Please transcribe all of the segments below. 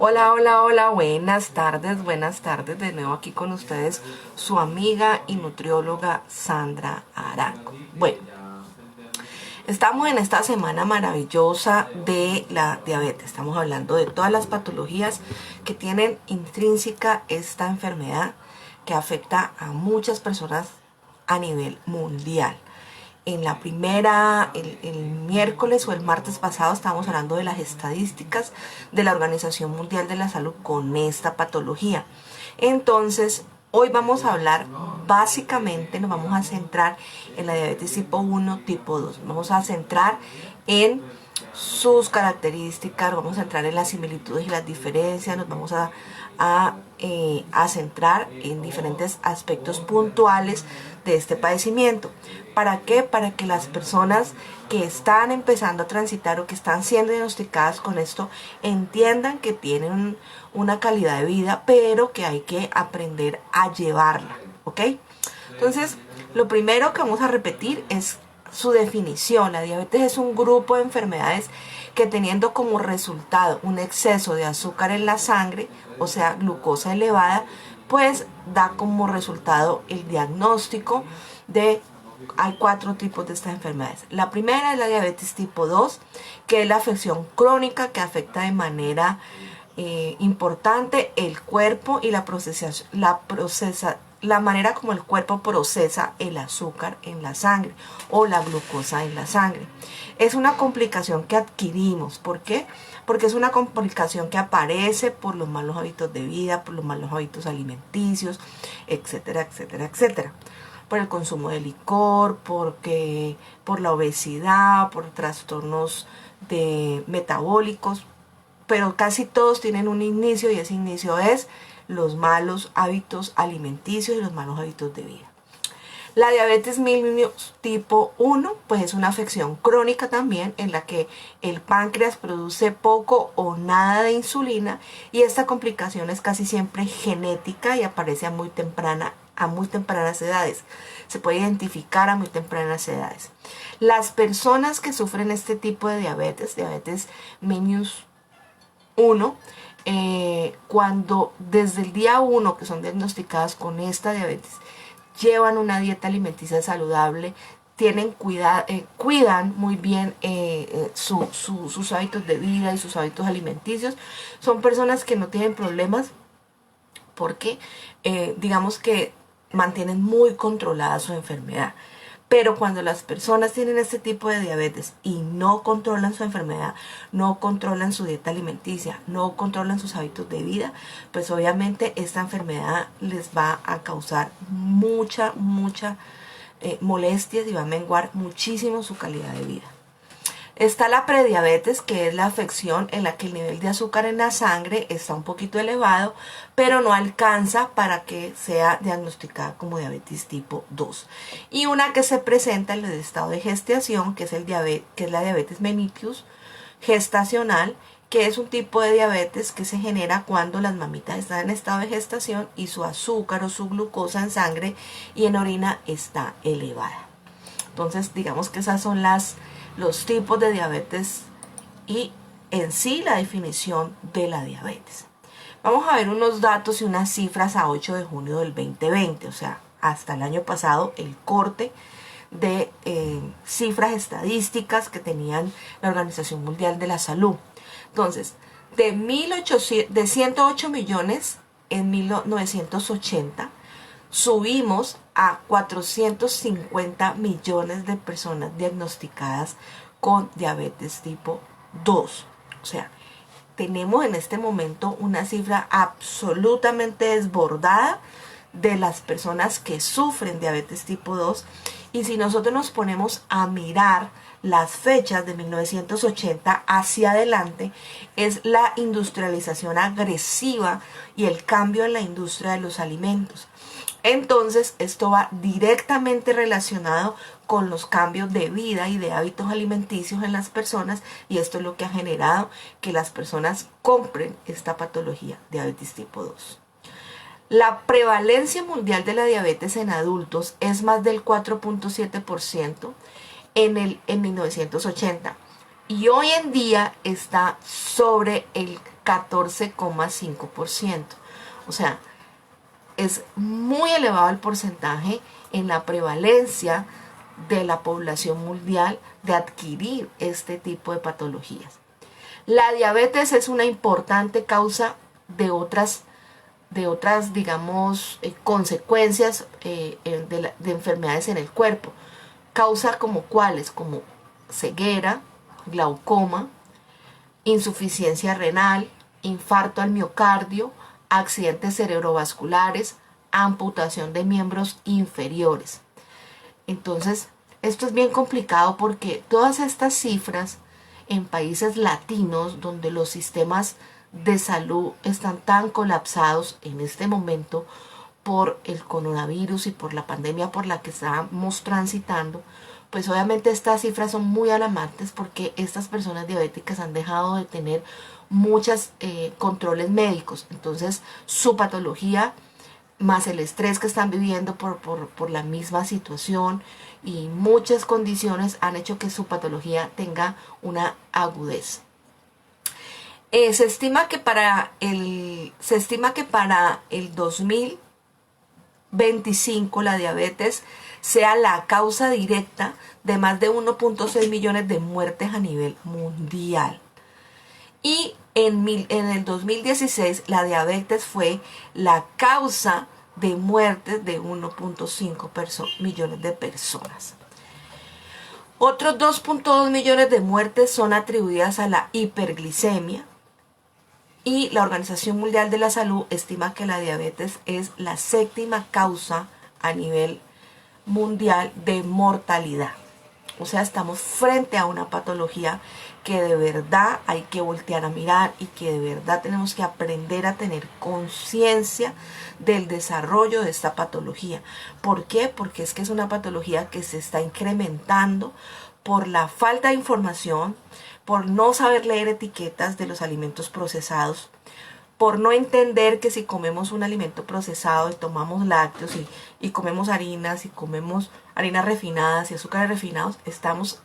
Hola, hola, hola, buenas tardes de nuevo aquí con ustedes, su amiga y nutrióloga Sandra Arango. Bueno, estamos en esta semana maravillosa de la diabetes, estamos hablando de todas las patologías que tienen intrínseca esta enfermedad que afecta a muchas personas a nivel mundial. En la primera, el miércoles o el martes pasado estábamos hablando de las estadísticas de la Organización Mundial de la Salud con esta patología. Entonces, hoy vamos a hablar, básicamente nos vamos a centrar en la diabetes tipo 1, tipo 2. Vamos a centrar en sus características, nos vamos a centrar en las similitudes y las diferencias, nos vamos a centrar en diferentes aspectos puntuales de este padecimiento. ¿Para qué? Para que las personas que están empezando a transitar o que están siendo diagnosticadas con esto entiendan que tienen una calidad de vida, pero que hay que aprender a llevarla, ¿ok? Entonces, lo primero que vamos a repetir es su definición. La diabetes es un grupo de enfermedades que teniendo como resultado un exceso de azúcar en la sangre, o sea, glucosa elevada, pues da como resultado el diagnóstico de... Hay 4 tipos de estas enfermedades. La primera es la diabetes tipo 2, que es la afección crónica que afecta de manera importante el cuerpo y la manera como el cuerpo procesa el azúcar en la sangre o la glucosa en la sangre. Es una complicación que adquirimos. ¿Por qué? Porque es una complicación que aparece por los malos hábitos de vida, por los malos hábitos alimenticios, etcétera, etcétera, etcétera. Por el consumo de licor, por la obesidad, por trastornos metabólicos, pero casi todos tienen un inicio y ese inicio es los malos hábitos alimenticios y los malos hábitos de vida. La diabetes mellitus tipo 1 pues es una afección crónica también en la que el páncreas produce poco o nada de insulina y esta complicación es casi siempre genética y aparece a muy tempranas edades. Se puede identificar a muy tempranas edades. Las personas que sufren este tipo de diabetes mellitus 1, cuando desde el día 1 que son diagnosticadas con esta diabetes, llevan una dieta alimenticia saludable, cuidan muy bien sus hábitos de vida y sus hábitos alimenticios, son personas que no tienen problemas porque digamos que mantienen muy controlada su enfermedad. Pero cuando las personas tienen este tipo de diabetes y no controlan su enfermedad, no controlan su dieta alimenticia, no controlan sus hábitos de vida, pues obviamente esta enfermedad les va a causar mucha molestias y va a menguar muchísimo su calidad de vida. Está la prediabetes, que es la afección en la que el nivel de azúcar en la sangre está un poquito elevado, pero no alcanza para que sea diagnosticada como diabetes tipo 2. Y una que se presenta en el estado de gestación, que es la diabetes mellitus gestacional, que es un tipo de diabetes que se genera cuando las mamitas están en estado de gestación y su azúcar o su glucosa en sangre y en orina está elevada. Entonces, digamos que esas son los tipos de diabetes y en sí la definición de la diabetes. Vamos a ver unos datos y unas cifras a 8 de junio del 2020, o sea, hasta el año pasado, el corte de cifras estadísticas que tenían la Organización Mundial de la Salud. Entonces, de 108 millones en 1980, subimos a 450 millones de personas diagnosticadas con diabetes tipo 2. O sea, tenemos en este momento una cifra absolutamente desbordada de las personas que sufren diabetes tipo 2. Y si nosotros nos ponemos a mirar las fechas de 1980 hacia adelante, es la industrialización agresiva y el cambio en la industria de los alimentos. Entonces, esto va directamente relacionado con los cambios de vida y de hábitos alimenticios en las personas, y esto es lo que ha generado que las personas compren esta patología, diabetes tipo 2. La prevalencia mundial de la diabetes en adultos es más del 4.7% en 1980. y hoy en día está sobre el 14,5%. O sea, es muy elevado el porcentaje en la prevalencia de la población mundial de adquirir este tipo de patologías. La diabetes es una importante causa de otras digamos, consecuencias de enfermedades en el cuerpo. Causa como cuáles, como ceguera, glaucoma, insuficiencia renal, infarto al miocardio, accidentes cerebrovasculares, amputación de miembros inferiores. Entonces, esto es bien complicado porque todas estas cifras en países latinos donde los sistemas de salud están tan colapsados en este momento por el coronavirus y por la pandemia por la que estamos transitando, pues obviamente estas cifras son muy alarmantes porque estas personas diabéticas han dejado de tener muchos controles médicos. Entonces su patología más el estrés que están viviendo por la misma situación y muchas condiciones han hecho que su patología tenga una agudez. Se estima que para el 2025 la diabetes sea la causa directa de más de 1,6 millones de muertes a nivel mundial. Y en el 2016 la diabetes fue la causa de muerte de 1,5 millones de personas. Otros 2,2 millones de muertes son atribuidas a la hiperglicemia y la Organización Mundial de la Salud estima que la diabetes es la séptima causa a nivel mundial de mortalidad. O sea, estamos frente a una patología que de verdad hay que voltear a mirar y que de verdad tenemos que aprender a tener conciencia del desarrollo de esta patología. ¿Por qué? Porque es que es una patología que se está incrementando por la falta de información, por no saber leer etiquetas de los alimentos procesados, por no entender que si comemos un alimento procesado y tomamos lácteos y comemos harinas y comemos harinas refinadas y azúcares refinados, estamos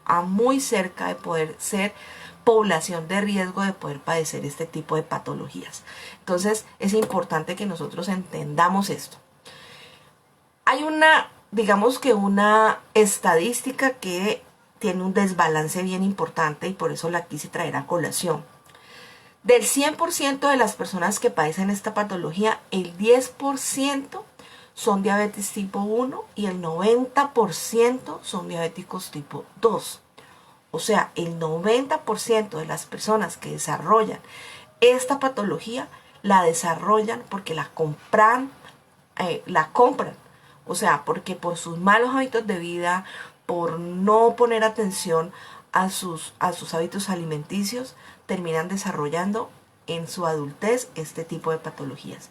a muy cerca de poder ser población de riesgo de poder padecer este tipo de patologías. Entonces es importante que nosotros entendamos esto. Hay digamos que una estadística que tiene un desbalance bien importante y por eso la quise traer a colación. Del 100% de las personas que padecen esta patología, el 10% son diabetes tipo 1 y el 90% son diabéticos tipo 2. O sea, el 90% de las personas que desarrollan esta patología la desarrollan porque la compran. O sea, porque por sus malos hábitos de vida, por no poner atención a sus hábitos alimenticios, terminan desarrollando en su adultez este tipo de patologías.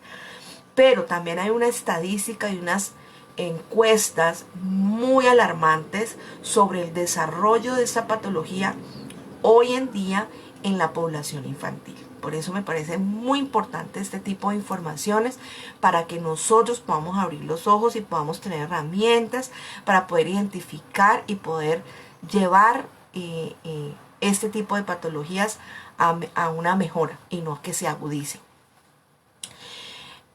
Pero también hay una estadística y unas encuestas muy alarmantes sobre el desarrollo de esta patología hoy en día en la población infantil. Por eso me parece muy importante este tipo de informaciones para que nosotros podamos abrir los ojos y podamos tener herramientas para poder identificar y poder llevar este tipo de patologías a una mejora y no a que se agudicen.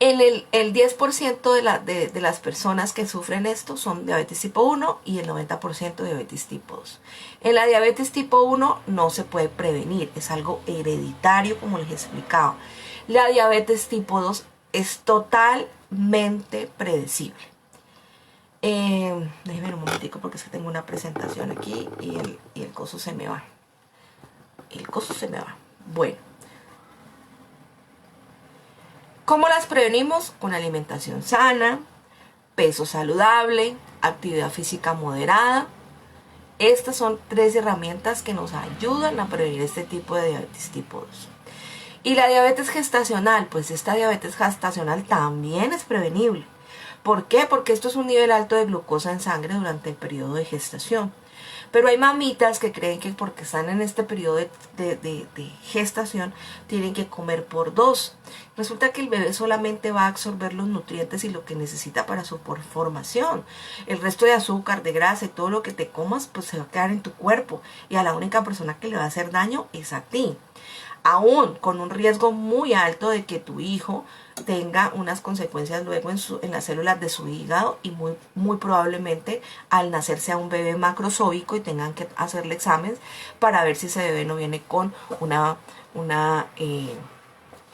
El 10% de las personas que sufren esto son diabetes tipo 1 y el 90% diabetes tipo 2. En la diabetes tipo 1 no se puede prevenir, es algo hereditario como les explicaba. La diabetes tipo 2 es totalmente predecible. Déjenme un momentico porque es que tengo una presentación aquí y el coso se me va. Bueno. ¿Cómo las prevenimos? Con alimentación sana, peso saludable, actividad física moderada. Estas son 3 herramientas que nos ayudan a prevenir este tipo de diabetes tipo 2. Y la diabetes gestacional, pues esta diabetes gestacional también es prevenible. ¿Por qué? Porque esto es un nivel alto de glucosa en sangre durante el periodo de gestación. Pero hay mamitas que creen que porque están en este periodo de gestación tienen que comer por dos. Resulta que el bebé solamente va a absorber los nutrientes y lo que necesita para su formación. El resto de azúcar, de grasa y todo lo que te comas pues se va a quedar en tu cuerpo, y a la única persona que le va a hacer daño es a ti, aún con un riesgo muy alto de que tu hijo tenga unas consecuencias luego en las células de su hígado, y muy probablemente al nacer sea un bebé macrosóbico y tengan que hacerle exámenes para ver si ese bebé no viene con una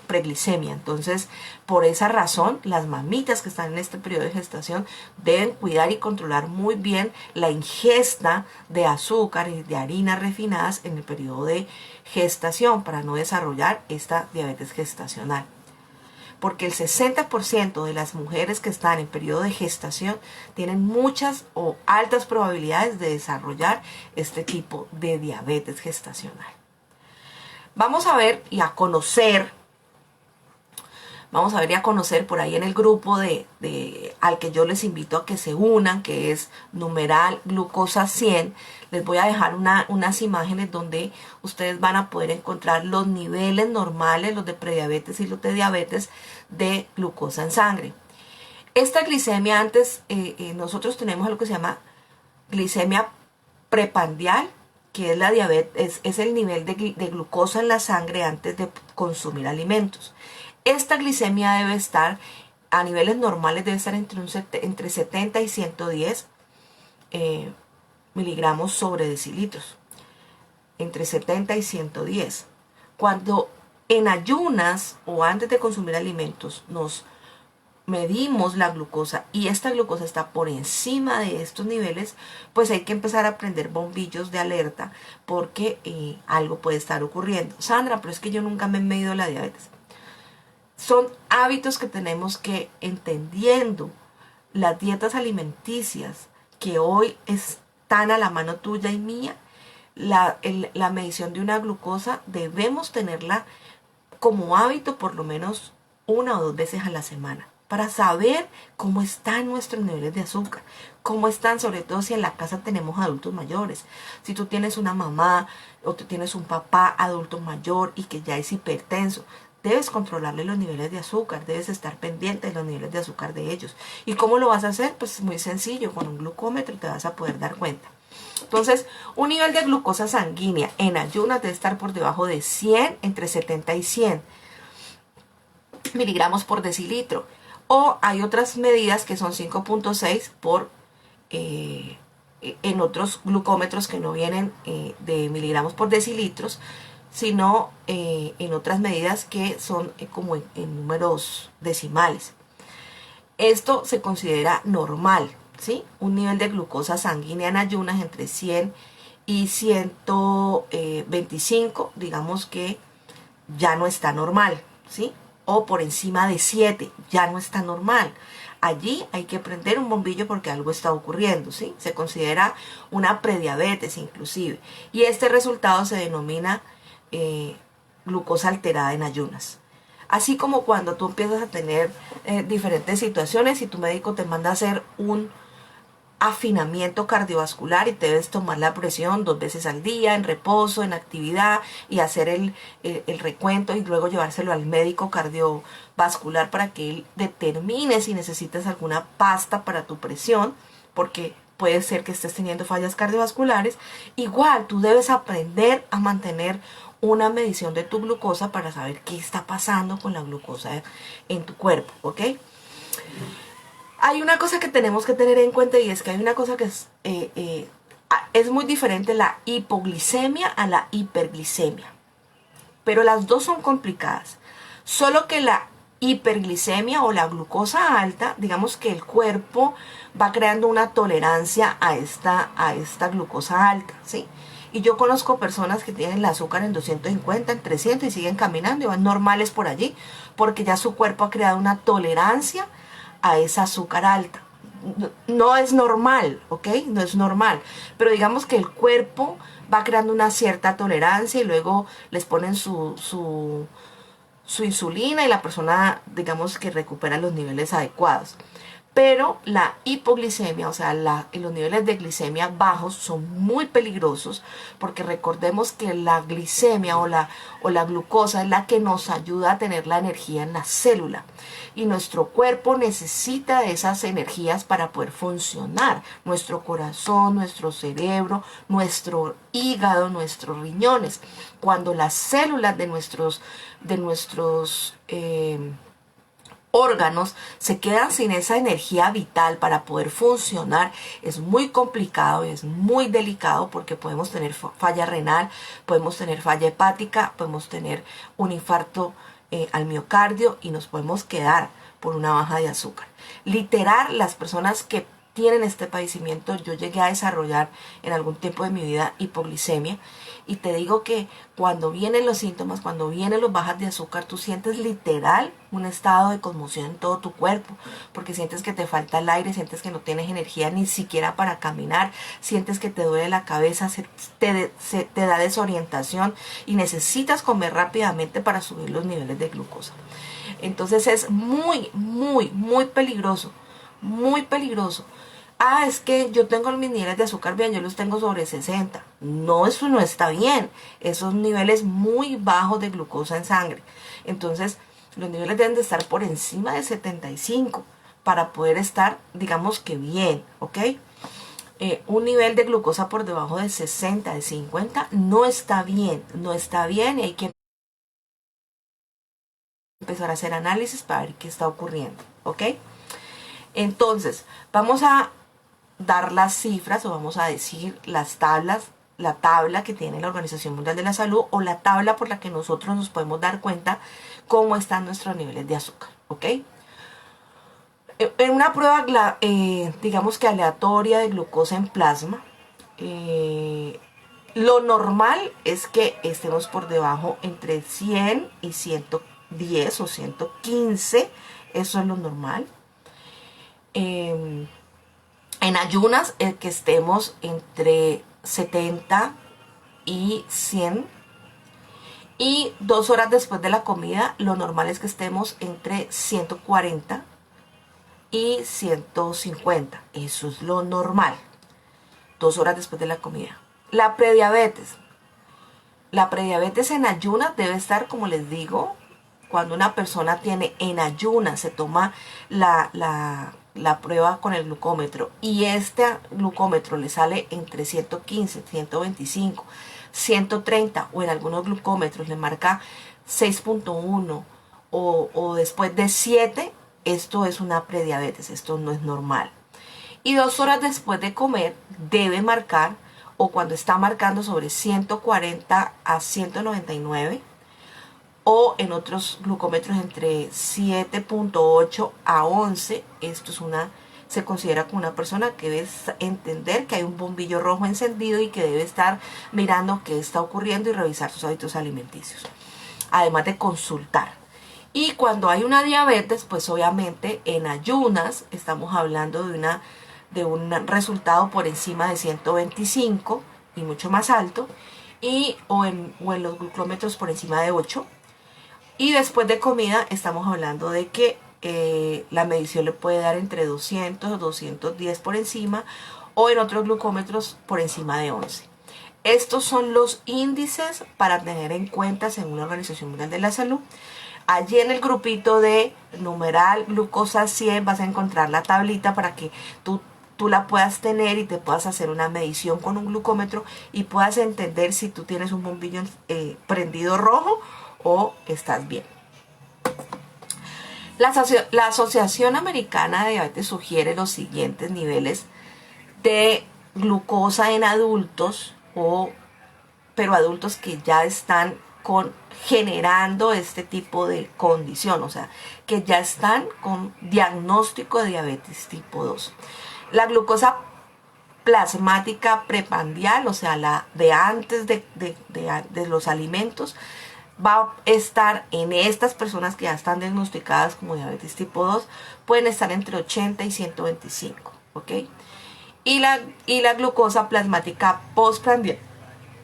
preglicemia. Entonces, por esa razón, las mamitas que están en este periodo de gestación deben cuidar y controlar muy bien la ingesta de azúcar y de harinas refinadas en el periodo de gestación para no desarrollar esta diabetes gestacional. Porque el 60% de las mujeres que están en periodo de gestación tienen muchas o altas probabilidades de desarrollar este tipo de diabetes gestacional. Vamos a ver y a conocer por ahí en el grupo al que yo les invito a que se unan, que es numeral glucosa 100. Les voy a dejar unas imágenes donde ustedes van a poder encontrar los niveles normales, los de prediabetes y los de diabetes, de glucosa en sangre. Esta glicemia antes, nosotros tenemos algo que se llama glicemia prepandial, que es la diabetes, es el nivel de glucosa en la sangre antes de consumir alimentos. Esta glicemia debe estar, a niveles normales, debe estar entre 70 y 110 miligramos sobre decilitros. Entre 70 y 110. Cuando en ayunas o antes de consumir alimentos nos medimos la glucosa y esta glucosa está por encima de estos niveles, pues hay que empezar a prender bombillos de alerta, porque algo puede estar ocurriendo. Sandra, pero es que yo nunca me he medido la diabetes. Son hábitos que tenemos que, entendiendo las dietas alimenticias que hoy están a la mano tuya y mía, la medición de una glucosa debemos tenerla como hábito por lo menos 1 o 2 veces a la semana, para saber cómo están nuestros niveles de azúcar, cómo están, sobre todo si en la casa tenemos adultos mayores. Si tú tienes una mamá o tú tienes un papá adulto mayor y que ya es hipertenso, debes controlarle los niveles de azúcar, debes estar pendiente de los niveles de azúcar de ellos. ¿Y cómo lo vas a hacer? Pues muy sencillo, con un glucómetro te vas a poder dar cuenta. Entonces, un nivel de glucosa sanguínea en ayunas debe estar por debajo de 100, entre 70 y 100 miligramos por decilitro. O hay otras medidas que son 5.6 en otros glucómetros que no vienen de miligramos por decilitros, sino en otras medidas que son como en números decimales. Esto se considera normal, ¿sí? Un nivel de glucosa sanguínea en ayunas entre 100 y 125, digamos que ya no está normal, ¿sí? O por encima de 7, ya no está normal. Allí hay que prender un bombillo porque algo está ocurriendo, ¿sí? Se considera una prediabetes inclusive. Y este resultado se denomina glucosa alterada en ayunas. Así como cuando tú empiezas a tener diferentes situaciones y tu médico te manda a hacer un afinamiento cardiovascular y te debes tomar la presión 2 veces al día, en reposo, en actividad, y hacer el recuento y luego llevárselo al médico cardiovascular para que él determine si necesitas alguna pasta para tu presión, porque puede ser que estés teniendo fallas cardiovasculares. Igual tú debes aprender a mantener una medición de tu glucosa para saber qué está pasando con la glucosa en tu cuerpo, ¿ok? Hay una cosa que tenemos que tener en cuenta, y es que hay una cosa que es muy diferente, la hipoglicemia a la hiperglicemia. Pero las dos son complicadas. Solo que la hiperglicemia o la glucosa alta, digamos que el cuerpo va creando una tolerancia a esta glucosa alta, ¿sí? Y yo conozco personas que tienen el azúcar en 250, en 300 y siguen caminando y van normales por allí, porque ya su cuerpo ha creado una tolerancia a esa azúcar alta. No es normal, ¿ok? No es normal. Pero digamos que el cuerpo va creando una cierta tolerancia y luego les ponen su insulina y la persona, digamos que recupera los niveles adecuados. Pero la hipoglicemia, o sea, los niveles de glicemia bajos son muy peligrosos, porque recordemos que la glicemia o la glucosa es la que nos ayuda a tener la energía en la célula. Y nuestro cuerpo necesita esas energías para poder funcionar. Nuestro corazón, nuestro cerebro, nuestro hígado, nuestros riñones. Cuando las células de nuestros órganos se quedan sin esa energía vital para poder funcionar, es muy complicado y es muy delicado, porque podemos tener falla renal, podemos tener falla hepática, podemos tener un infarto al miocardio y nos podemos quedar por una baja de azúcar. Literal, las personas que tienen este padecimiento, yo llegué a desarrollar en algún tiempo de mi vida hipoglicemia, y te digo que cuando vienen los síntomas, cuando vienen los bajas de azúcar, tú sientes literal un estado de conmoción en todo tu cuerpo, porque sientes que te falta el aire, sientes que no tienes energía ni siquiera para caminar, sientes que te duele la cabeza, te da desorientación y necesitas comer rápidamente para subir los niveles de glucosa. Entonces es muy, muy, muy peligroso, muy peligroso. Ah, es que yo tengo mis niveles de azúcar bien, yo los tengo sobre 60. No, eso no está bien. Esos niveles muy bajos de glucosa en sangre. Entonces, los niveles deben de estar por encima de 75 para poder estar, digamos que bien, ¿ok? Un nivel de glucosa por debajo de 60, de 50, no está bien. No está bien, y hay que empezar a hacer análisis para ver qué está ocurriendo, ¿ok? Entonces, vamos a dar las cifras, o vamos a decir las tablas, la tabla que tiene la Organización Mundial de la Salud, o la tabla por la que nosotros nos podemos dar cuenta cómo están nuestros niveles de azúcar, ¿ok? En una prueba, digamos que aleatoria de glucosa en plasma, lo normal es que estemos por debajo entre 100 y 110 o 115, eso es lo normal. En ayunas, el que estemos entre 70 y 100. Y 2 horas después de la comida, lo normal es que estemos entre 140 y 150. Eso es lo normal. 2 horas después de la comida. La prediabetes. La prediabetes en ayunas debe estar, como les digo, cuando una persona tiene en ayunas, se toma la prueba con el glucómetro y este glucómetro le sale entre 115, 125, 130, o en algunos glucómetros le marca 6.1 o después de 7, esto es una prediabetes, esto no es normal. Y 2 horas después de comer debe marcar, o cuando está marcando sobre 140 a 199, o en otros glucómetros entre 7.8 a 11, esto es se considera como una persona que debe entender que hay un bombillo rojo encendido y que debe estar mirando qué está ocurriendo y revisar sus hábitos alimenticios, además de consultar. Y cuando hay una diabetes, pues obviamente en ayunas estamos hablando de un resultado por encima de 125 y mucho más alto, o en los glucómetros por encima de 8. Y después de comida estamos hablando de que la medición le puede dar entre 200 o 210 por encima, o en otros glucómetros por encima de 11. Estos son los índices para tener en cuenta según la Organización Mundial de la Salud. Allí en el grupito de numeral glucosa 100 vas a encontrar la tablita para que tú la puedas tener y te puedas hacer una medición con un glucómetro y puedas entender si tú tienes un bombillo prendido rojo o estás bien. La Asociación Americana de Diabetes sugiere los siguientes niveles de glucosa en adultos, pero adultos que ya están generando este tipo de condición, o sea, que ya están con diagnóstico de diabetes tipo 2. La glucosa plasmática preprandial, o sea, la de antes de los alimentos, va a estar en estas personas que ya están diagnosticadas como diabetes tipo 2, pueden estar entre 80 y 125, ¿ok? Y la glucosa plasmática postprandial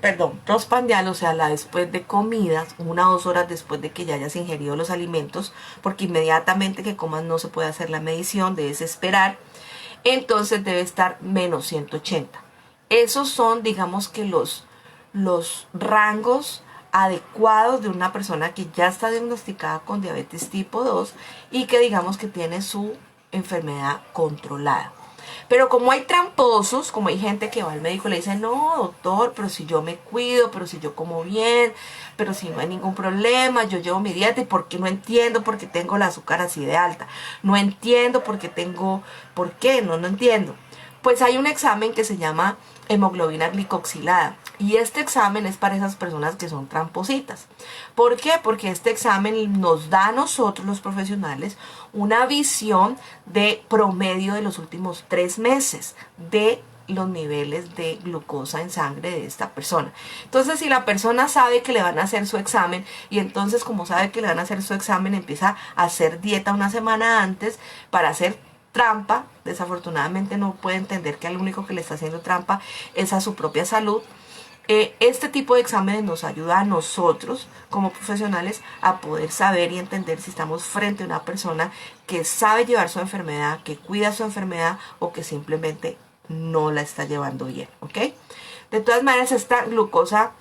perdón, postprandial, o sea, la después de comidas, 1 o 2 horas después de que ya hayas ingerido los alimentos, porque inmediatamente que comas no se puede hacer la medición, debes esperar, entonces debe estar menos 180. Esos son, digamos que los rangos adecuados de una persona que ya está diagnosticada con diabetes tipo 2 y que digamos que tiene su enfermedad controlada. Pero como hay tramposos, como hay gente que va al médico y le dice, no, doctor, pero si yo me cuido, pero si yo como bien, pero si no hay ningún problema, yo llevo mi dieta, y por qué no entiendo por qué tengo el azúcar así de alta, no entiendo por qué tengo, ¿por qué? No entiendo. Pues hay un examen que se llama hemoglobina glicoxilada. Y este examen es para esas personas que son trampositas. ¿Por qué? Porque este examen nos da a nosotros los profesionales una visión de promedio de los últimos 3 meses de los niveles de glucosa en sangre de esta persona. Entonces, si la persona sabe que le van a hacer su examen, y entonces como sabe que le van a hacer su examen, empieza a hacer dieta una semana antes para hacer trampa, desafortunadamente no puede entender que al único que le está haciendo trampa es a su propia salud. Este tipo de exámenes nos ayuda a nosotros como profesionales a poder saber y entender si estamos frente a una persona que sabe llevar su enfermedad, que cuida su enfermedad o que simplemente no la está llevando bien, ¿ok? De todas maneras, esta glucosa,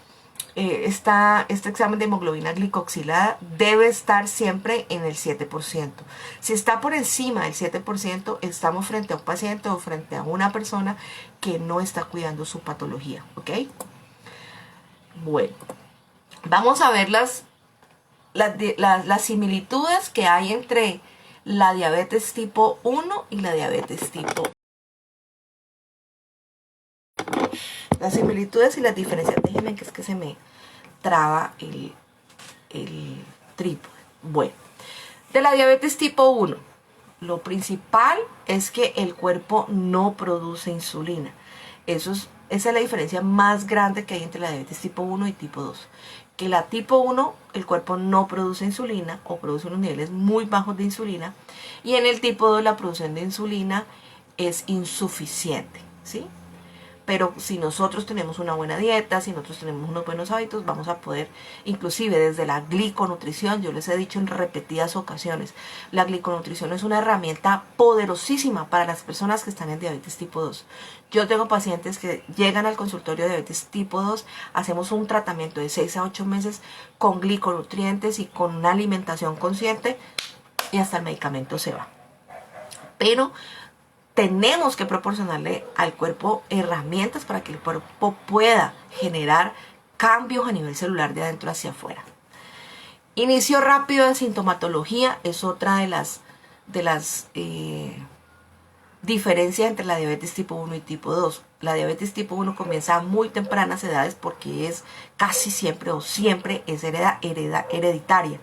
este examen de hemoglobina glicoxilada debe estar siempre en el 7%. Si está por encima del 7%, estamos frente a un paciente o frente a una persona que no está cuidando su patología, ¿ok? Bueno, vamos a ver las similitudes que hay entre la diabetes tipo 1 y la diabetes tipo 2. Las similitudes y las diferencias. Déjenme que es que se me traba el trípode. Bueno, de la diabetes tipo 1, lo principal es que el cuerpo no produce insulina. Esa es la diferencia más grande que hay entre la diabetes tipo 1 y tipo 2. Que la tipo 1, el cuerpo no produce insulina o produce unos niveles muy bajos de insulina. Y en el tipo 2 la producción de insulina es insuficiente, ¿sí? Pero si nosotros tenemos una buena dieta, si nosotros tenemos unos buenos hábitos, vamos a poder, inclusive desde la gliconutrición, yo les he dicho en repetidas ocasiones, la gliconutrición es una herramienta poderosísima para las personas que están en diabetes tipo 2. Yo tengo pacientes que llegan al consultorio de diabetes tipo 2, hacemos un tratamiento de 6 a 8 meses con gliconutrientes y con una alimentación consciente y hasta el medicamento se va. Pero tenemos que proporcionarle al cuerpo herramientas para que el cuerpo pueda generar cambios a nivel celular de adentro hacia afuera. Inicio rápido de sintomatología es otra de las diferencias entre la diabetes tipo 1 y tipo 2. La diabetes tipo 1 comienza a muy tempranas edades porque es casi siempre o siempre es hereditaria.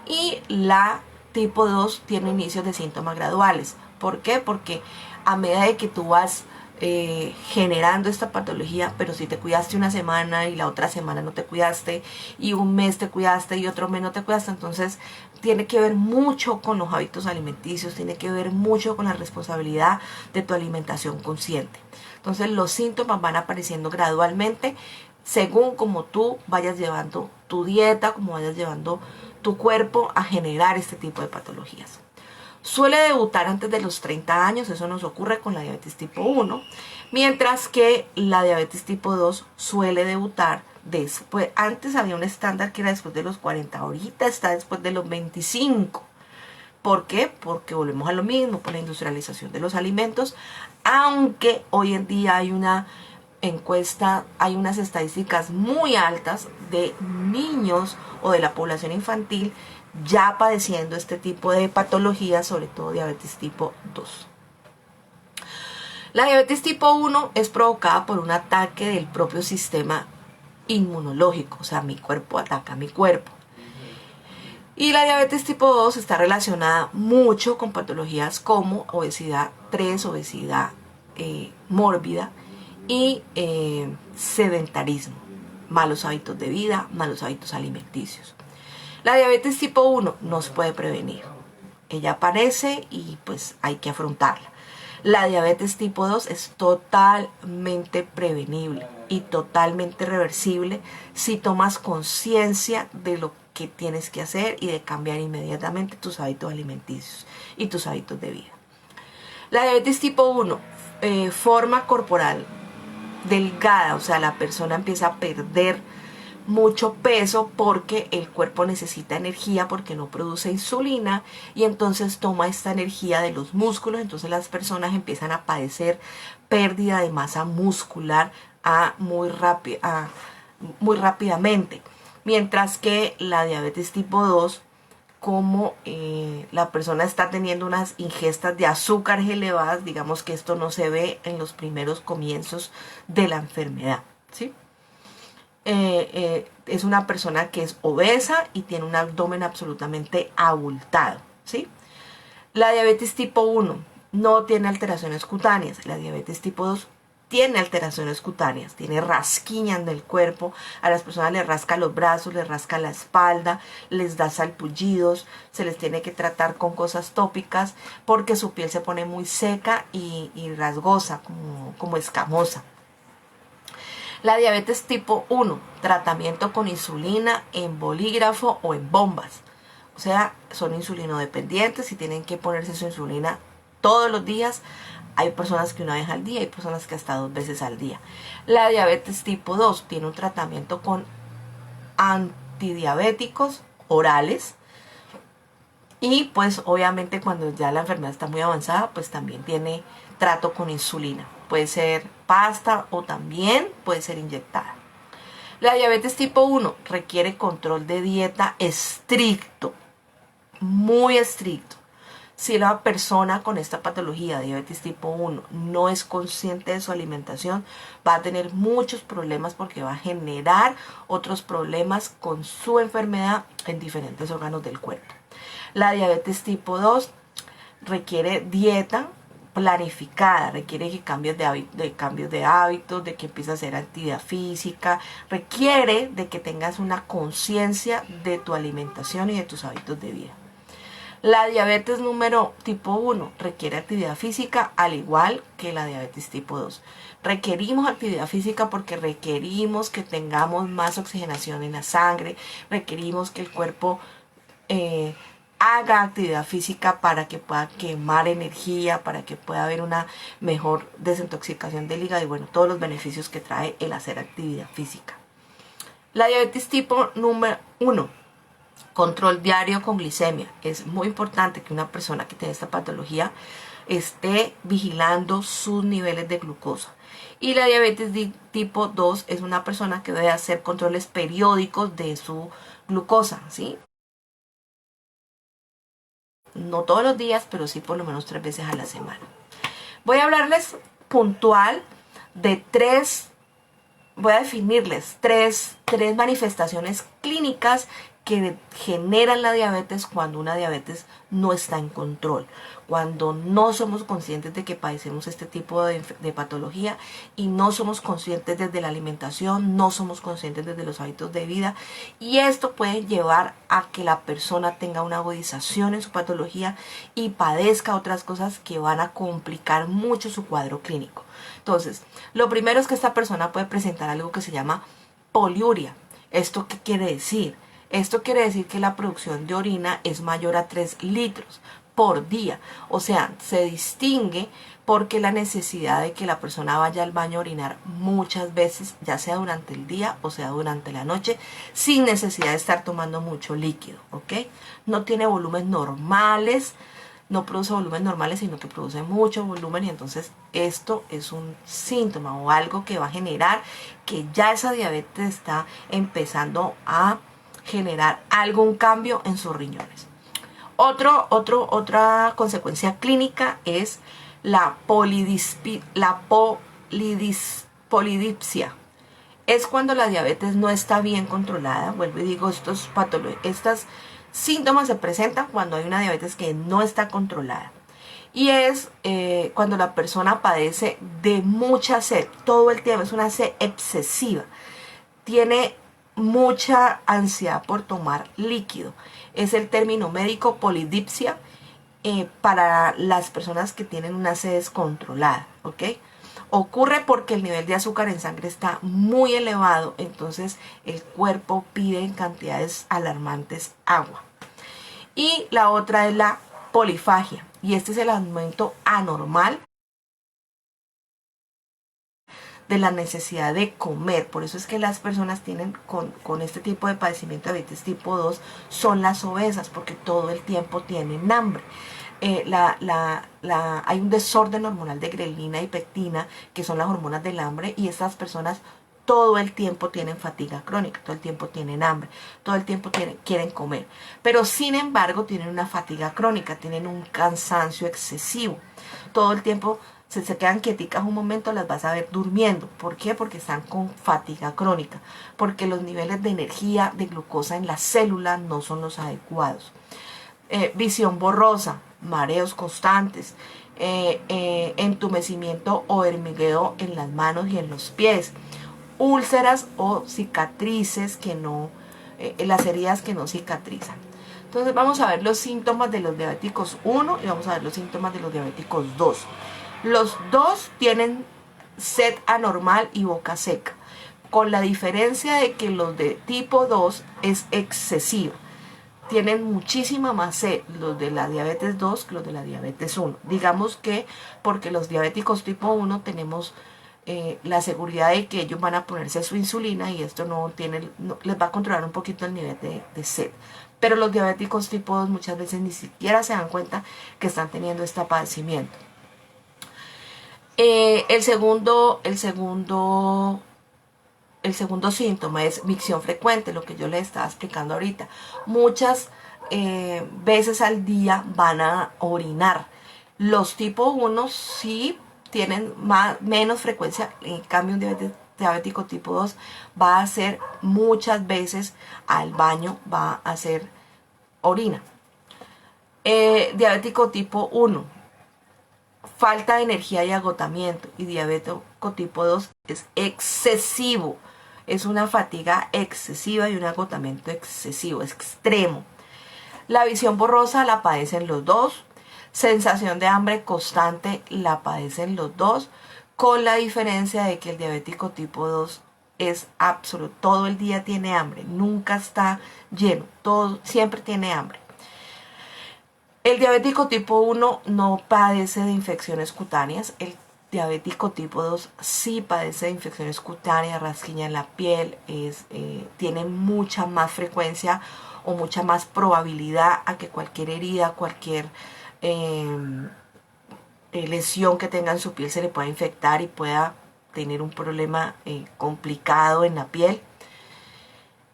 Y la tipo 2 tiene inicios de síntomas graduales. ¿Por qué? Porque a medida de que tú vas generando esta patología, pero si te cuidaste una semana y la otra semana no te cuidaste y un mes te cuidaste y otro mes no te cuidaste, entonces tiene que ver mucho con los hábitos alimenticios, tiene que ver mucho con la responsabilidad de tu alimentación consciente. Entonces los síntomas van apareciendo gradualmente según como tú vayas llevando tu dieta, como vayas llevando tu cuerpo a generar este tipo de patologías. Suele debutar antes de los 30 años, eso nos ocurre con la diabetes tipo 1, mientras que la diabetes tipo 2 suele debutar después. Antes había un estándar que era después de los 40, ahorita está después de los 25. ¿Por qué? Porque volvemos a lo mismo, por la industrialización de los alimentos, aunque hoy en día hay una encuesta, hay unas estadísticas muy altas de niños o de la población infantil ya padeciendo este tipo de patologías, sobre todo diabetes tipo 2. La diabetes tipo 1 es provocada por un ataque del propio sistema inmunológico, o sea, mi cuerpo ataca a mi cuerpo. Y la diabetes tipo 2 está relacionada mucho con patologías como obesidad 3, obesidad mórbida y sedentarismo, malos hábitos de vida, malos hábitos alimenticios. La diabetes tipo 1 nos puede prevenir. Ella aparece y pues hay que afrontarla. La diabetes tipo 2 es totalmente prevenible y totalmente reversible si tomas conciencia de lo que tienes que hacer y de cambiar inmediatamente tus hábitos alimenticios y tus hábitos de vida. La diabetes tipo 1, forma corporal delgada, o sea, la persona empieza a perder mucho peso porque el cuerpo necesita energía porque no produce insulina y entonces toma esta energía de los músculos, entonces las personas empiezan a padecer pérdida de masa muscular muy rápidamente, mientras que la diabetes tipo 2, como la persona está teniendo unas ingestas de azúcares elevadas, digamos que esto no se ve en los primeros comienzos de la enfermedad, ¿sí? Es una persona que es obesa y tiene un abdomen absolutamente abultado, ¿sí? La diabetes tipo 1 no tiene alteraciones cutáneas. La diabetes tipo 2 tiene alteraciones cutáneas, tiene rasquiña en el cuerpo, a las personas les rasca los brazos, les rasca la espalda, les da salpullidos, se les tiene que tratar con cosas tópicas porque su piel se pone muy seca y rasgosa, como escamosa. La diabetes tipo 1, tratamiento con insulina en bolígrafo o en bombas. O sea, son insulinodependientes y tienen que ponerse su insulina todos los días. Hay personas que una vez al día, hay personas que hasta 2 veces al día. La diabetes tipo 2 tiene un tratamiento con antidiabéticos orales. Y pues obviamente cuando ya la enfermedad está muy avanzada, pues también tiene trato con insulina. Puede ser pasta o también puede ser inyectada. La diabetes tipo 1 requiere control de dieta estricto, muy estricto. Si la persona con esta patología de diabetes tipo 1 no es consciente de su alimentación, va a tener muchos problemas porque va a generar otros problemas con su enfermedad en diferentes órganos del cuerpo. La diabetes tipo 2 requiere dieta planificada, requiere que cambios de hábitos, de que empieces a hacer actividad física, requiere de que tengas una conciencia de tu alimentación y de tus hábitos de vida. La diabetes tipo 1 requiere actividad física al igual que la diabetes tipo 2. Requerimos actividad física porque requerimos que tengamos más oxigenación en la sangre, requerimos que el cuerpo haga actividad física para que pueda quemar energía, para que pueda haber una mejor desintoxicación del hígado y bueno, todos los beneficios que trae el hacer actividad física. La diabetes tipo 1, control diario con glicemia. Es muy importante que una persona que tiene esta patología esté vigilando sus niveles de glucosa. Y la diabetes tipo 2 es una persona que debe hacer controles periódicos de su glucosa, ¿sí? No todos los días, pero sí por lo menos 3 veces a la semana. Voy a hablarles puntual de voy a definirles tres manifestaciones clínicas que generan la diabetes cuando una diabetes no está en control, cuando no somos conscientes de que padecemos este tipo de patología y no somos conscientes desde la alimentación, no somos conscientes desde los hábitos de vida, y esto puede llevar a que la persona tenga una agudización en su patología y padezca otras cosas que van a complicar mucho su cuadro clínico. Entonces, lo primero es que esta persona puede presentar algo que se llama poliuria. ¿Esto qué quiere decir? Esto quiere decir que la producción de orina es mayor a 3 litros por día. O sea, se distingue porque la necesidad de que la persona vaya al baño a orinar muchas veces, ya sea durante el día o sea durante la noche, sin necesidad de estar tomando mucho líquido, ¿ok? No tiene volúmenes normales, no produce volúmenes normales, sino que produce mucho volumen y entonces esto es un síntoma o algo que va a generar que ya esa diabetes está empezando a generar algún cambio en sus riñones. Otra consecuencia clínica es la polidipsia. Es cuando la diabetes no está bien controlada. Vuelvo y digo, estos síntomas se presentan cuando hay una diabetes que no está controlada. Y es cuando la persona padece de mucha sed, todo el tiempo, es una sed excesiva. Tiene mucha ansiedad por tomar líquido. Es el término médico polidipsia para las personas que tienen una sed descontrolada, ¿ok? Ocurre porque el nivel de azúcar en sangre está muy elevado, entonces el cuerpo pide en cantidades alarmantes agua. Y la otra es la polifagia, y este es el aumento anormal de la necesidad de comer. Por eso es que las personas tienen con este tipo de padecimiento de diabetes tipo 2 son las obesas, porque todo el tiempo tienen hambre. Hay un desorden hormonal de grelina y pectina, que son las hormonas del hambre, y estas personas todo el tiempo tienen fatiga crónica, todo el tiempo tienen hambre, todo el tiempo quieren comer. Pero sin embargo tienen una fatiga crónica, tienen un cansancio excesivo. Todo el tiempo se quedan quieticas un momento, las vas a ver durmiendo. ¿Por qué? Porque están con fatiga crónica, porque los niveles de energía, de glucosa en la célula no son los adecuados. Visión borrosa, mareos constantes, entumecimiento o hormigueo en las manos y en los pies, úlceras o cicatrices que no, las heridas que no cicatrizan. Entonces vamos a ver los síntomas de los diabéticos 1 y vamos a ver los síntomas de los diabéticos 2. Los dos tienen sed anormal y boca seca, con la diferencia de que los de tipo 2 es excesiva. Tienen muchísima más sed los de la diabetes 2 que los de la diabetes 1. Digamos que porque los diabéticos tipo 1 tenemos la seguridad de que ellos van a ponerse su insulina y esto les va a controlar un poquito el nivel de sed. Pero los diabéticos tipo 2 muchas veces ni siquiera se dan cuenta que están teniendo este padecimiento. El segundo síntoma es micción frecuente, lo que yo les estaba explicando ahorita. Muchas veces al día van a orinar. Los tipo 1 sí tienen menos frecuencia, en cambio un diabético tipo 2 va a hacer muchas veces al baño, va a hacer orina. Diabético tipo 1, falta de energía y agotamiento, y diabético tipo 2 es excesivo, es una fatiga excesiva y un agotamiento excesivo, extremo. La visión borrosa la padecen los dos, sensación de hambre constante la padecen los dos, con la diferencia de que el diabético tipo 2 es absoluto, todo el día tiene hambre, nunca está lleno, siempre tiene hambre. El diabético tipo 1 no padece de infecciones cutáneas. El diabético tipo 2 sí padece de infecciones cutáneas, rasquiña en la piel, tiene mucha más frecuencia o mucha más probabilidad a que cualquier herida, cualquier lesión que tenga en su piel se le pueda infectar y pueda tener un problema complicado en la piel.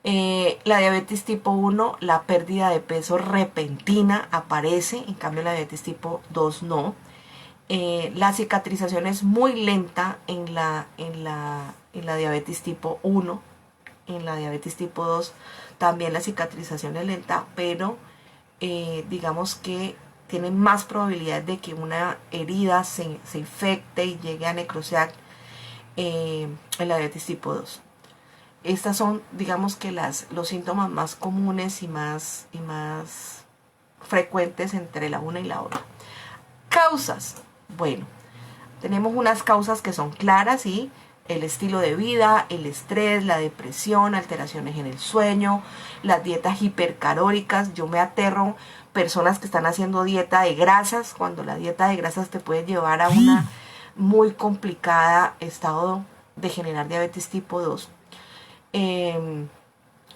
La diabetes tipo 1, la pérdida de peso repentina aparece, en cambio la diabetes tipo 2 no. La cicatrización es muy lenta en la diabetes tipo 1, en la diabetes tipo 2 también la cicatrización es lenta, pero digamos que tienen más probabilidad de que una herida se infecte y llegue a necrosear en la diabetes tipo 2. Estas son, digamos que los síntomas más comunes y más frecuentes entre la una y la otra. Causas. Bueno, tenemos unas causas que son claras, ¿sí? El estilo de vida, el estrés, la depresión, alteraciones en el sueño, las dietas hipercalóricas. Yo me aterro personas que están haciendo dieta de grasas, cuando la dieta de grasas te puede llevar a una muy complicada estado de generar diabetes tipo 2.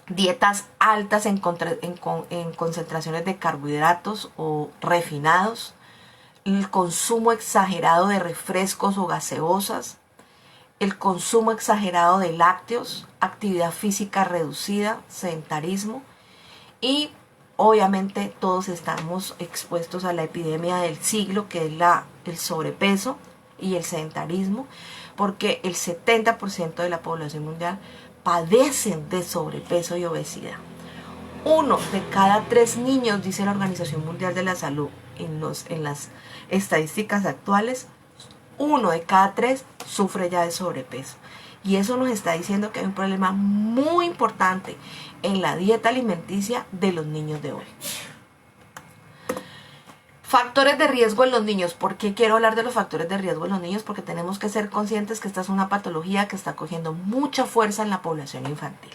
Dietas altas en concentraciones de carbohidratos o refinados, el consumo exagerado de refrescos o gaseosas, el consumo exagerado de lácteos, actividad física reducida, sedentarismo, y obviamente todos estamos expuestos a la epidemia del siglo, que es el sobrepeso y el sedentarismo, porque el 70% de la población mundial padecen de sobrepeso y obesidad. 1 de cada 3 niños, dice la Organización Mundial de la Salud, en las estadísticas actuales, 1 de cada 3 sufre ya de sobrepeso. Y eso nos está diciendo que hay un problema muy importante en la dieta alimenticia de los niños de hoy. Factores de riesgo en los niños. ¿Por qué quiero hablar de los factores de riesgo en los niños? Porque tenemos que ser conscientes que esta es una patología que está cogiendo mucha fuerza en la población infantil.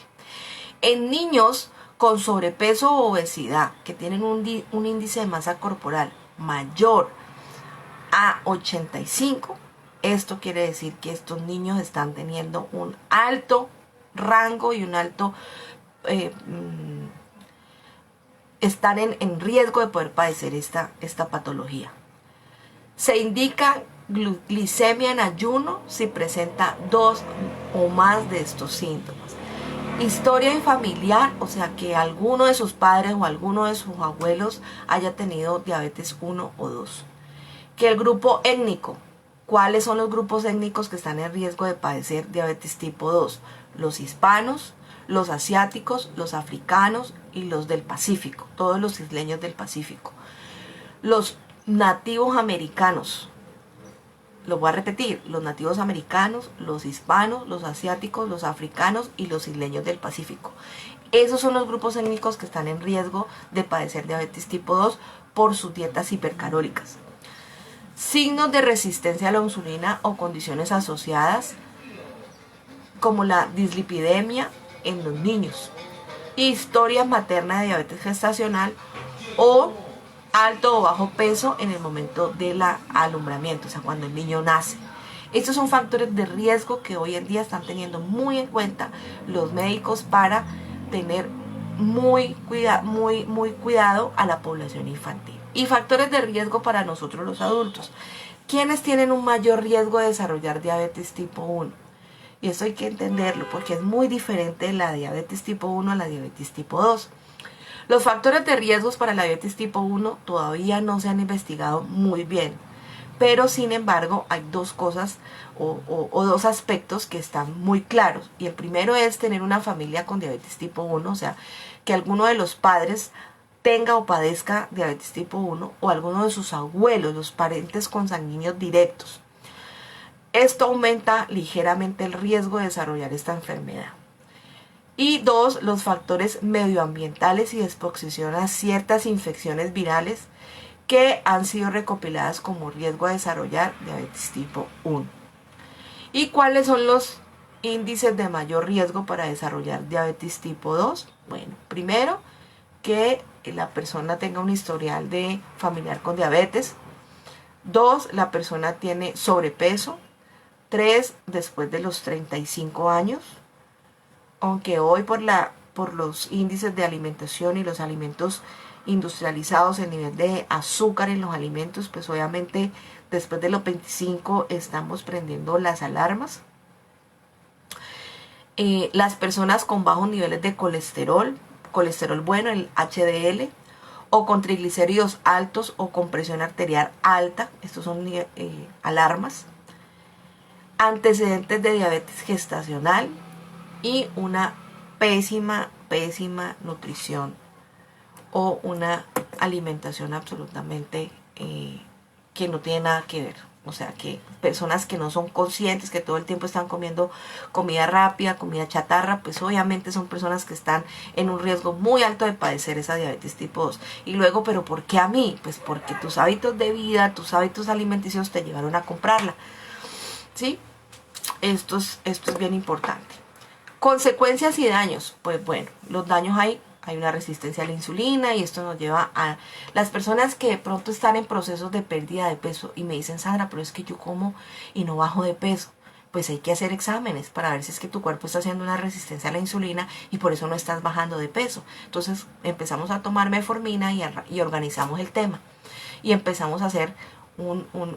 En niños con sobrepeso o obesidad, que tienen un índice de masa corporal mayor a 85, esto quiere decir que estos niños están teniendo un alto rango y un alto están en riesgo de poder padecer esta patología. Se indica glicemia en ayuno si presenta 2 o más de estos síntomas. Historia familiar, o sea que alguno de sus padres o alguno de sus abuelos haya tenido diabetes 1 o 2. Que el grupo étnico, ¿cuáles son los grupos étnicos que están en riesgo de padecer diabetes tipo 2? Los hispanos, los asiáticos, los africanos y los del Pacífico, todos los isleños del Pacífico. Los nativos americanos, lo voy a repetir, los nativos americanos, los hispanos, los asiáticos, los africanos y los isleños del Pacífico. Esos son los grupos étnicos que están en riesgo de padecer diabetes tipo 2 por sus dietas hipercalóricas. Signos de resistencia a la insulina o condiciones asociadas como la dislipidemia en los niños. Historia materna de diabetes gestacional o alto o bajo peso en el momento del alumbramiento, o sea, cuando el niño nace. Estos son factores de riesgo que hoy en día están teniendo muy en cuenta los médicos para tener muy cuidado a la población infantil. Y factores de riesgo para nosotros los adultos. ¿Quiénes tienen un mayor riesgo de desarrollar diabetes tipo 1? Y eso hay que entenderlo porque es muy diferente de la diabetes tipo 1 a la diabetes tipo 2. Los factores de riesgos para la diabetes tipo 1 todavía no se han investigado muy bien, pero sin embargo hay dos cosas o dos aspectos que están muy claros. Y el primero es tener una familia con diabetes tipo 1, o sea, que alguno de los padres tenga o padezca diabetes tipo 1 o alguno de sus abuelos, los parientes consanguíneos directos. Esto aumenta ligeramente el riesgo de desarrollar esta enfermedad. Y 2, los factores medioambientales y de exposición a ciertas infecciones virales que han sido recopiladas como riesgo a desarrollar diabetes tipo 1. ¿Y cuáles son los índices de mayor riesgo para desarrollar diabetes tipo 2? Bueno, primero, que la persona tenga un historial de familiar con diabetes. 2, la persona tiene sobrepeso. 3, después de los 35 años. Aunque hoy por los índices de alimentación y los alimentos industrializados, el nivel de azúcar en los alimentos, pues obviamente después de los 25 estamos prendiendo las alarmas. Las personas con bajos niveles de colesterol bueno, el HDL, o con triglicéridos altos o con presión arterial alta, estos son alarmas. Antecedentes de diabetes gestacional y una pésima nutrición o una alimentación absolutamente que no tiene nada que ver. O sea, que personas que no son conscientes, que todo el tiempo están comiendo comida rápida, comida chatarra, pues obviamente son personas que están en un riesgo muy alto de padecer esa diabetes tipo 2. Y luego, ¿pero por qué a mí? Pues porque tus hábitos de vida, tus hábitos alimenticios te llevaron a comprarla. ¿Sí? Esto es bien importante. Consecuencias y daños. Pues bueno, los daños hay una resistencia a la insulina y esto nos lleva a las personas que de pronto están en procesos de pérdida de peso y me dicen, Sandra, pero es que yo como y no bajo de peso. Pues hay que hacer exámenes para ver si es que tu cuerpo está haciendo una resistencia a la insulina y por eso no estás bajando de peso. Entonces empezamos a tomar metformina y organizamos el tema. Y empezamos a hacer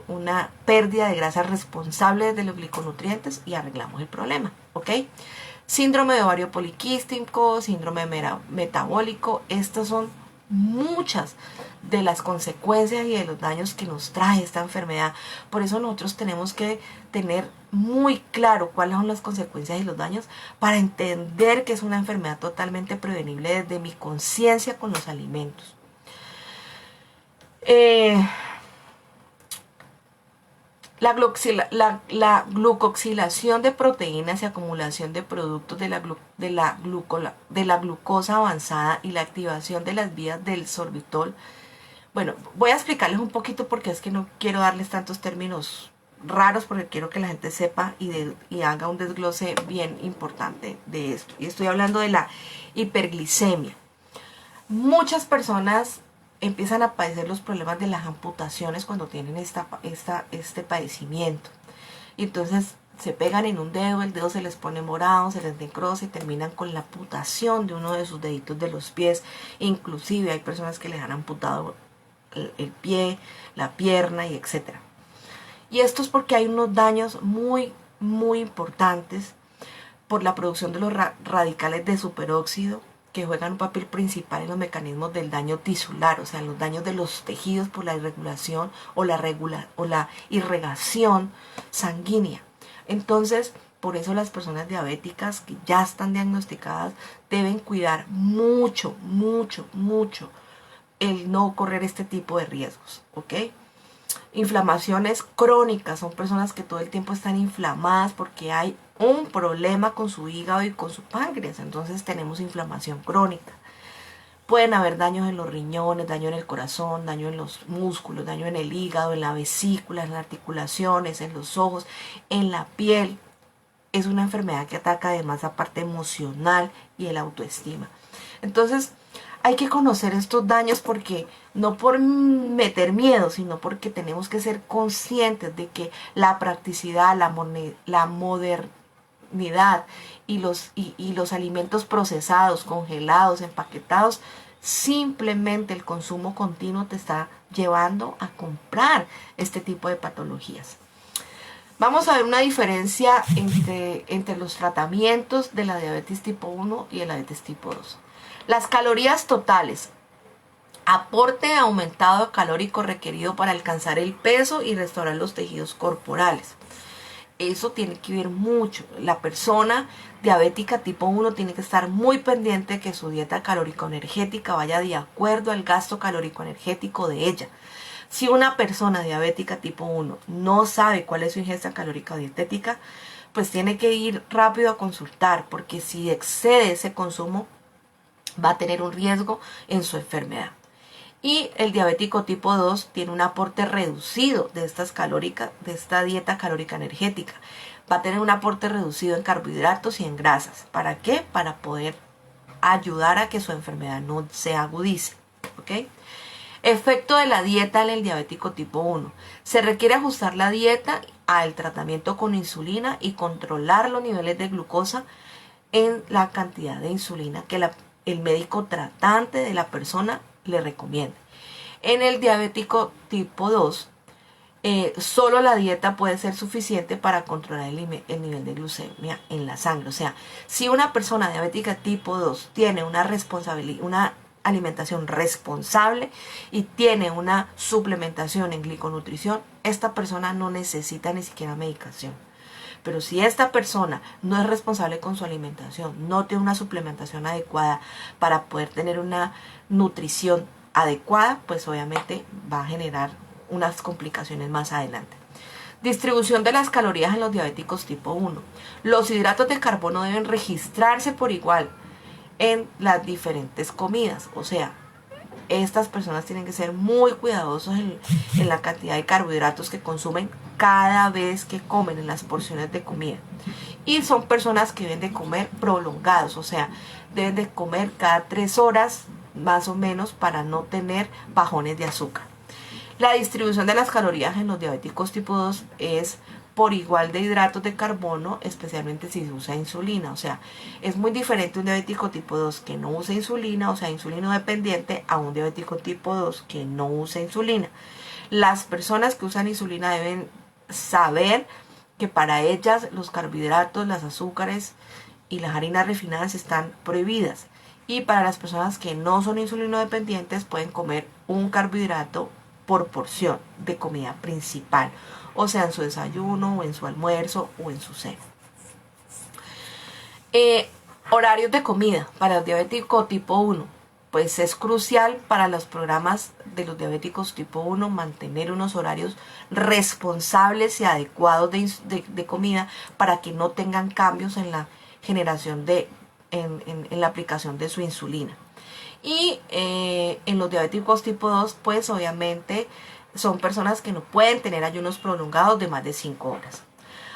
una pérdida de grasa responsable de los gliconutrientes y arreglamos el problema, ¿ok? Síndrome de ovario poliquístico, síndrome metabólico, estas son muchas de las consecuencias y de los daños que nos trae esta enfermedad. Por eso nosotros tenemos que tener muy claro cuáles son las consecuencias y los daños para entender que es una enfermedad totalmente prevenible desde mi conciencia con los alimentos. La glucoxilación de proteínas y acumulación de productos de la glucosa avanzada y la activación de las vías del sorbitol Bueno, voy a explicarles un poquito porque es que no quiero darles tantos términos raros porque quiero que la gente sepa y haga un desglose bien importante de esto. Y estoy hablando de la hiperglicemia. Muchas personas empiezan a padecer los problemas de las amputaciones cuando tienen este padecimiento. Y entonces se pegan en un dedo, el dedo se les pone morado, se les necrosa y terminan con la amputación de uno de sus deditos de los pies. Inclusive hay personas que les han amputado el pie, la pierna y etcétera. Y esto es porque hay unos daños muy importantes por la producción de los radicales de superóxido que juegan un papel principal en los mecanismos del daño tisular, o sea, los daños de los tejidos por la irregulación o la irrigación sanguínea. Entonces, por eso las personas diabéticas que ya están diagnosticadas deben cuidar mucho el no correr este tipo de riesgos, ¿ok? Inflamaciones crónicas, son personas que todo el tiempo están inflamadas porque hay un problema con su hígado y con su páncreas, entonces tenemos inflamación crónica. Pueden haber daños en los riñones, daño en el corazón, daño en los músculos, daño en el hígado, en la vesícula, en las articulaciones, en los ojos, en la piel. Es una enfermedad que ataca además la parte emocional y el autoestima. Entonces, hay que conocer estos daños porque no por meter miedo, sino porque tenemos que ser conscientes de que la practicidad, la modernidad y los alimentos procesados, congelados, empaquetados, simplemente el consumo continuo te está llevando a comprar este tipo de patologías. Vamos a ver una diferencia entre los tratamientos de la diabetes tipo 1 y de la diabetes tipo 2. Las calorías totales. Aporte aumentado calórico requerido para alcanzar el peso y restaurar los tejidos corporales. Eso tiene que ver mucho. La persona diabética tipo 1 tiene que estar muy pendiente de que su dieta calórico-energética vaya de acuerdo al gasto calórico-energético de ella. Si una persona diabética tipo 1 no sabe cuál es su ingesta calórica dietética, pues tiene que ir rápido a consultar, porque si excede ese consumo va a tener un riesgo en su enfermedad. Y el diabético tipo 2 tiene un aporte reducido de esta dieta calórica energética. Va a tener un aporte reducido en carbohidratos y en grasas. ¿Para qué? Para poder ayudar a que su enfermedad no se agudice. ¿Ok? Efecto de la dieta en el diabético tipo 1. Se requiere ajustar la dieta al tratamiento con insulina y controlar los niveles de glucosa en la cantidad de insulina que el médico tratante de la persona le recomienda. En el diabético tipo 2, solo la dieta puede ser suficiente para controlar el nivel de glucemia en la sangre. O sea, si una persona diabética tipo 2 tiene una alimentación responsable y tiene una suplementación en gliconutrición, esta persona no necesita ni siquiera medicación. Pero si esta persona no es responsable con su alimentación, no tiene una suplementación adecuada para poder tener una nutrición adecuada, pues obviamente va a generar unas complicaciones más adelante. Distribución de las calorías en los diabéticos tipo 1. Los hidratos de carbono deben registrarse por igual en las diferentes comidas. O sea, estas personas tienen que ser muy cuidadosos en la cantidad de carbohidratos que consumen cada vez que comen, en las porciones de comida. Y son personas que deben de comer prolongados, o sea, deben de comer cada 3 horas más o menos para no tener bajones de azúcar. La distribución de las calorías en los diabéticos tipo 2 es por igual de hidratos de carbono, especialmente si se usa insulina. O sea, es muy diferente un diabético tipo 2 que no usa insulina, o sea, insulino dependiente, a un diabético tipo 2 que no usa insulina. Las personas que usan insulina deben saber que para ellas los carbohidratos, las azúcares y las harinas refinadas están prohibidas. Y para las personas que no son insulino dependientes pueden comer un carbohidrato por porción de comida principal, o sea, en su desayuno, o en su almuerzo, o en su cena. Horarios de comida para el diabético tipo 1. Pues es crucial para los programas de los diabéticos tipo 1 mantener unos horarios responsables y adecuados de comida para que no tengan cambios en la generación en la aplicación de su insulina. Y en los diabéticos tipo 2, pues obviamente son personas que no pueden tener ayunos prolongados de más de 5 horas.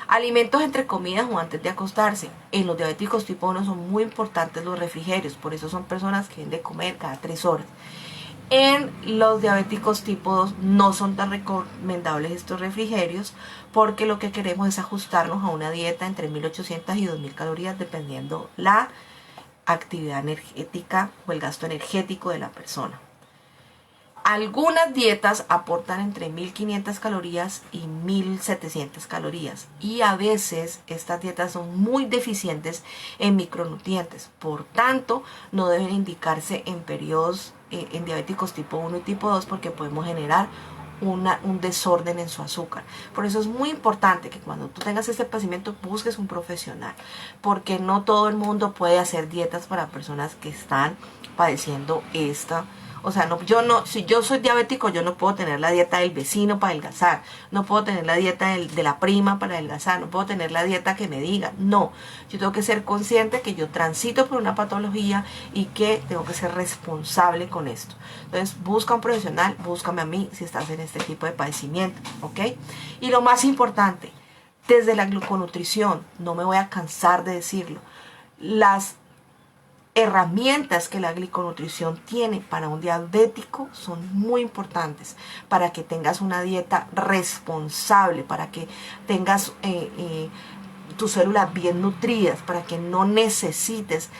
Alimentos entre comidas o antes de acostarse. En los diabéticos tipo 1 son muy importantes los refrigerios, por eso son personas que deben de comer cada 3 horas. En los diabéticos tipo 2 no son tan recomendables estos refrigerios porque lo que queremos es ajustarnos a una dieta entre 1800 y 2000 calorías dependiendo la actividad energética o el gasto energético de la persona. Algunas dietas aportan entre 1500 calorías y 1700 calorías y a veces estas dietas son muy deficientes en micronutrientes, por tanto no deben indicarse en periodos en diabéticos tipo 1 y tipo 2 porque podemos generar un desorden en su azúcar. Por eso es muy importante que cuando tú tengas este padecimiento busques un profesional, porque no todo el mundo puede hacer dietas para personas que están padeciendo esta. O sea, no, si yo soy diabético, yo no puedo tener la dieta del vecino para adelgazar, no puedo tener la dieta de la prima para adelgazar, no puedo tener la dieta que me diga. No, yo tengo que ser consciente que yo transito por una patología y que tengo que ser responsable con esto. Entonces, busca un profesional, búscame a mí si estás en este tipo de padecimiento, ¿ok? Y lo más importante, desde la gluconutrición, no me voy a cansar de decirlo, las herramientas que la gliconutrición tiene para un diabético son muy importantes para que tengas una dieta responsable, para que tengas tus células bien nutridas, para que no necesites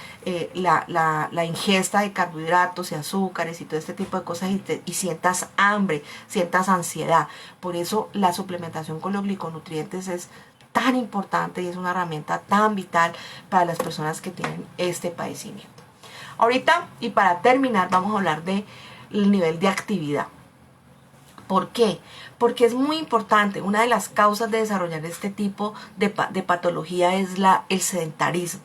la ingesta de carbohidratos y azúcares y todo este tipo de cosas y sientas hambre, sientas ansiedad. Por eso la suplementación con los gliconutrientes es tan importante y es una herramienta tan vital para las personas que tienen este padecimiento. Ahorita, y para terminar, vamos a hablar del nivel de actividad. ¿Por qué? Porque es muy importante. Una de las causas de desarrollar este tipo de patología es el sedentarismo.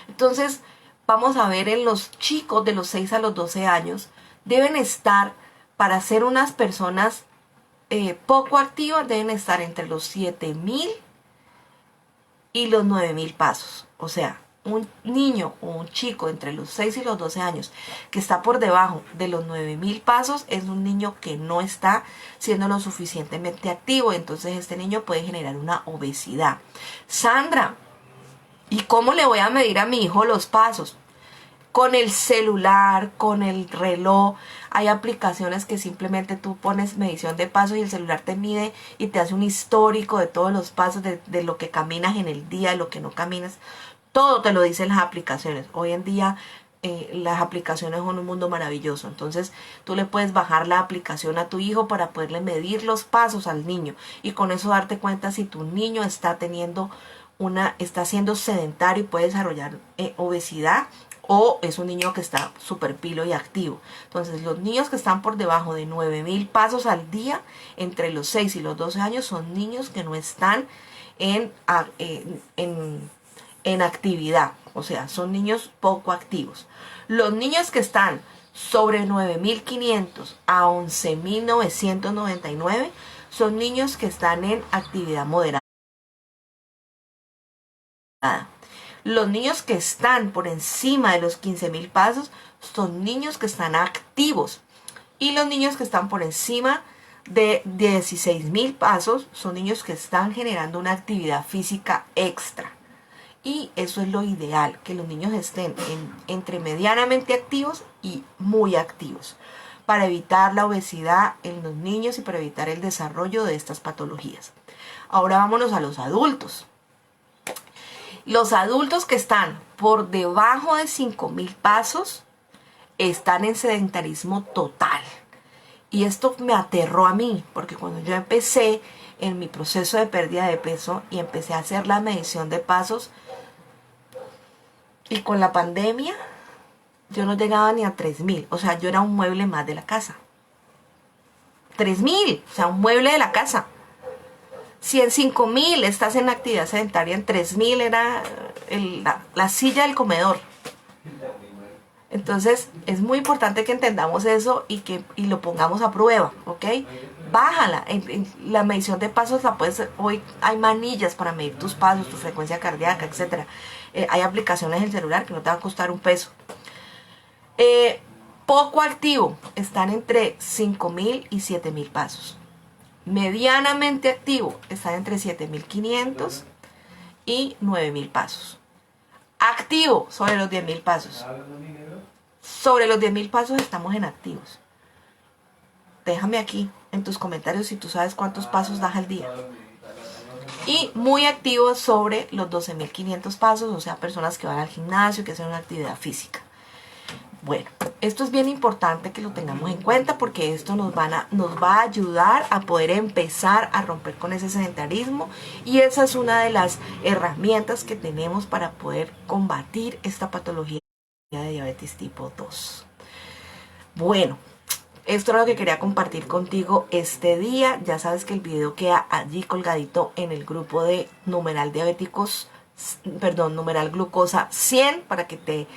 Entonces, vamos a ver en los chicos de los 6 a los 12 años, deben estar, para ser unas personas poco activas, deben estar entre los 7000 y los 9000 pasos. O sea, un niño o un chico entre los 6 y los 12 años que está por debajo de los 9000 pasos es un niño que no está siendo lo suficientemente activo. Entonces este niño puede generar una obesidad. Sandra, ¿y cómo le voy a medir a mi hijo los pasos? Con el celular, con el reloj. Hay aplicaciones que simplemente tú pones medición de pasos y el celular te mide y te hace un histórico de todos los pasos, de lo que caminas en el día, de lo que no caminas. Todo te lo dicen las aplicaciones. Hoy en día las aplicaciones son un mundo maravilloso. Entonces tú le puedes bajar la aplicación a tu hijo para poderle medir los pasos al niño. Y con eso darte cuenta si tu niño está siendo sedentario y puede desarrollar obesidad, o es un niño que está súper pilo y activo. Entonces los niños que están por debajo de 9000 pasos al día, entre los 6 y los 12 años, son niños que no están en actividad. O sea, son niños poco activos. Los niños que están sobre 9500 a 11999 son niños que están en actividad moderada. Los niños que están por encima de los 15000 pasos son niños que están activos. Y los niños que están por encima de 16000 pasos son niños que están generando una actividad física extra. Y eso es lo ideal, que los niños estén entre medianamente activos y muy activos, para evitar la obesidad en los niños y para evitar el desarrollo de estas patologías. Ahora vámonos a los adultos. Los adultos que están por debajo de 5000 pasos están en sedentarismo total. Y esto me aterró a mí, porque cuando yo empecé en mi proceso de pérdida de peso y empecé a hacer la medición de pasos, y con la pandemia yo no llegaba ni a 3000. O sea, yo era un mueble más de la casa. 3000, o sea, un mueble de la casa. Si en 5000 estás en actividad sedentaria, en 3000 era la silla del comedor. Entonces es muy importante que entendamos eso y lo pongamos a prueba, ¿ok? Bájala. En la medición de pasos la puedes. Hoy hay manillas para medir tus pasos, tu frecuencia cardíaca, etc. Hay aplicaciones en el celular que no te van a costar un peso. Poco activo, están entre 5.000 y 7.000 pasos. Medianamente activo, están entre 7.500 y 9.000 pasos. Activo, sobre los 10.000 pasos. Sobre los 10.000 pasos estamos en activos. Déjame aquí en tus comentarios si tú sabes cuántos pasos das al día. Y muy activos sobre los 12.500 pasos, o sea, personas que van al gimnasio, que hacen una actividad física. Bueno, esto es bien importante que lo tengamos en cuenta porque esto nos va a ayudar a poder empezar a romper con ese sedentarismo, y esa es una de las herramientas que tenemos para poder combatir esta patología de diabetes tipo 2. Bueno, esto era lo que quería compartir contigo este día. Ya sabes que el video queda allí colgadito en el grupo de numeral glucosa 100 para que te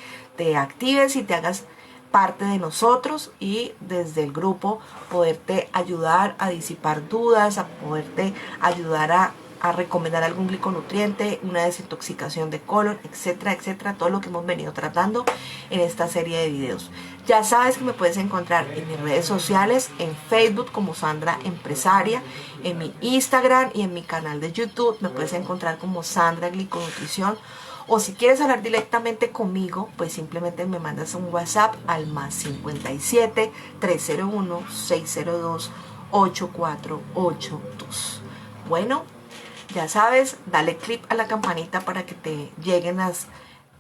actives y te hagas parte de nosotros, y desde el grupo poderte ayudar a disipar dudas, a poderte ayudar a recomendar algún gliconutriente, una desintoxicación de colon, etcétera, etcétera, todo lo que hemos venido tratando en esta serie de videos. Ya sabes que me puedes encontrar en mis redes sociales, en Facebook como Sandra Empresaria, en mi Instagram y en mi canal de YouTube me puedes encontrar como Sandra Gliconutrición. O si quieres hablar directamente conmigo, pues simplemente me mandas un WhatsApp al +57 301 602 8482. Bueno, ya sabes, dale click a la campanita para que te lleguen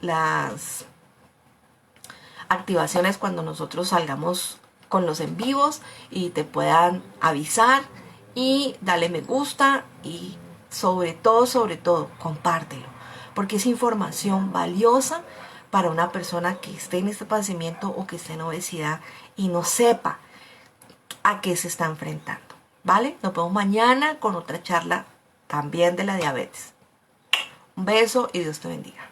las activaciones cuando nosotros salgamos con los en vivos y te puedan avisar, y dale me gusta, y sobre todo, compártelo, porque es información valiosa para una persona que esté en este padecimiento o que esté en obesidad y no sepa a qué se está enfrentando. ¿Vale? Nos vemos mañana con otra charla también de la diabetes. Un beso y Dios te bendiga.